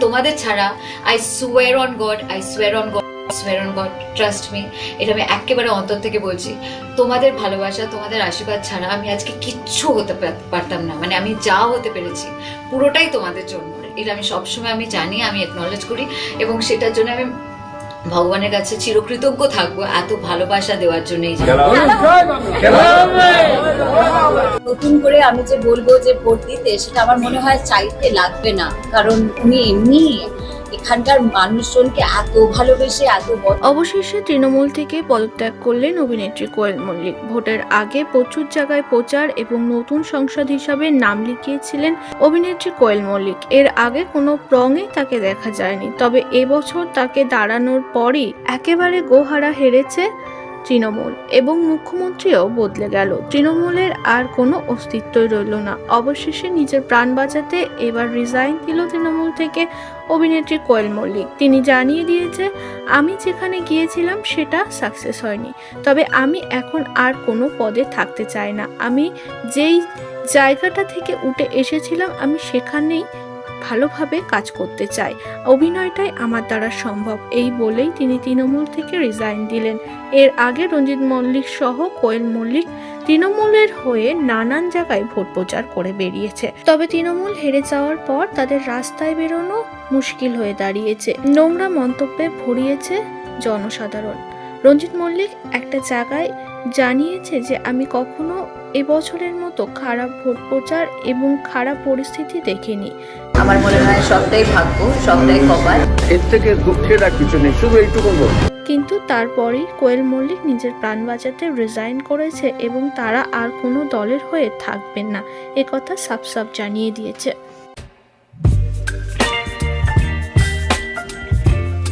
তোমাদের ছাড়া I swear on god trust me, এটা আমি একেবারে অন্তর থেকে বলছি, তোমাদের ভালোবাসা তোমাদের আশীর্বাদ ছাড়া আমি আজকে কিচ্ছু হতে পারতাম না। মানে আমি যা হতে পেরেছি পুরোটাই তোমাদের জন্য, এটা আমি সবসময় আমি জানি, আমি একনলেজ করি, এবং সেটার জন্য আমি ভগবানের কাছে চিরকৃতজ্ঞ থাকবো এত ভালোবাসা দেওয়ার জন্যই। নতুন করে আমি যে বলবো যে ভোট দিতে, সেটা আমার মনে হয় চাইতে লাগবে না, কারণ উনি এমনি এখানকার মানুষজনকে এত ভালোবেসে অবশেষে তৃণমূল থেকে পদত্যাগ করলেন অভিনেত্রী কোয়েল মল্লিক। ভোটের আগে প্রচুর জায়গায় প্রচার এবং নতুন সংসদ হিসাবে নাম লিখিয়েছিলেন অভিনেত্রী কোয়েল মল্লিক। এর আগে কোনো রঙে তাকে দেখা যায়নি, তবে এবছর তাকে দাঁড়ানোর পরই একেবারে গোহারা হেরেছে তৃণমূল এবং মুখ্যমন্ত্রীও বদলে গেল। তৃণমূলের আর কোনো অস্তিত্বই রইল না। অবশেষে নিজের প্রাণ বাঁচাতে এবার রিজাইন দিল তৃণমূল থেকে অভিনেত্রী কোয়েল মল্লিক। তিনি জানিয়ে দিয়েছে, আমি যেখানে গিয়েছিলাম সেটা সাকসেস হয়নি, তবে আমি এখন আর কোনো পদে থাকতে চাই না। আমি যেই জায়গাটা থেকে উঠে এসেছিলাম আমি সেখানেই ভালোভাবে কাজ করতে চাই, অভিনয়টাই আমার দ্বারা সম্ভব, এই বলেই তিনি তৃণমূল থেকে রিজাইন দিলেন। এর আগে রঞ্জিত মল্লিক সহ কোয়েল মল্লিক তৃণমূলের হয়ে নানান জায়গায় ভোট প্রচার করে বেরিয়েছে, তবে তৃণমূল হেরে যাওয়ার পর তাদের রাস্তায় বেরোনো মুশকিল হয়ে দাঁড়িয়েছে। নোংরা মন্তব্যে ভরিয়েছে জনসাধারণ। রঞ্জিত মল্লিক একটা জায়গায় জানিয়েছে যে আমি কখনো এবছরের মতো খারাপ ভোট প্রচার এবং খারাপ পরিস্থিতি দেখিনি। আমার মনে হয় সবটাই ভাগ্য, সবটাই কপাল, এর থেকে দুঃখের আর কিছু নেই, শুধু এইটুকু বলবো। কিন্তু তারপরেই কোয়েল মল্লিক নিজের প্রাণ বাঁচাতে রিজাইন করেছে এবং তারা আর কোনো দলের হয়ে থাকবেন না, একথা সাফ জানিয়ে দিয়েছে।